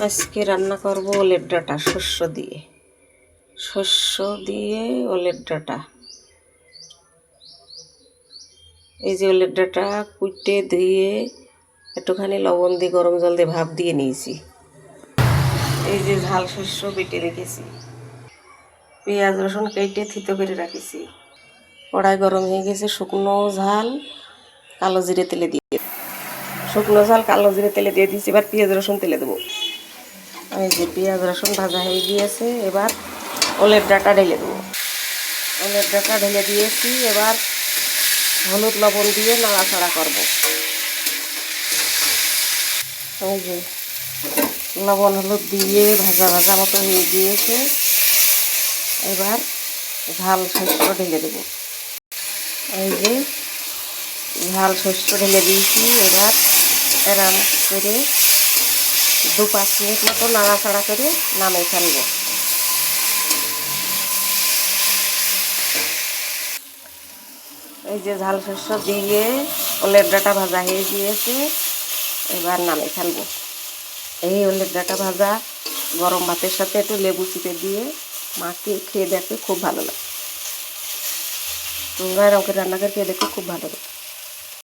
আজকে রান্না করব ওলের ডাঁটা শস্য দিয়ে ওলের ডাঁটা। এই যে ওলের ডাঁটা কুটে ধুয়ে একটুখানি লবণ দিয়ে গরম জল দিয়ে ভাপ দিয়ে নিয়েছি। এই যে ঝাল শস্য বেটে রেখেছি, পেঁয়াজ রসুন কেটে থিতো করে রাখেছি। কড়াই গরম হয়ে গেছে, শুকনো ঝাল কালো জিরে তেলে দিয়ে দিয়েছি। এবার পেঁয়াজ রসুন তেলে দেবো। এই যে পেঁয়াজ রসুন ভাজা হয়ে গিয়েছে, এবার ওলের ডাঁটা ঢেলে দেবো। ওলের ডাঁটা ঢেলে দিয়েছি, এবার হলুদ লবণ দিয়ে নাড়াচাড়া করবো। এই যে লবণ হলুদ দিয়ে ভাজা ভাজা মতো হয়ে গিয়েছে, এবার ঝাল শস্য ঢেলে দেবো। এই যে ঝাল শস্য ঢেলে দিয়েছি, এবার এরম করে 2-5 মিনিট মতো নাড়াচাড়া করে নামিয়ে ফেলবো। এই যে ঝাল শস্য দিয়ে ওলের ডাঁটা ভাজা হয়ে গিয়েছে, এবার নামিয়ে ফেলবো। এই ওলের ডাঁটা ভাজা গরম ভাতের সাথে একটু লেবু চিপে দিয়ে মাকে খেয়ে দেখে খুব ভালো লাগে। তোমরা এরকম রান্না করে খেয়ে দেখে খুব ভালো লাগে।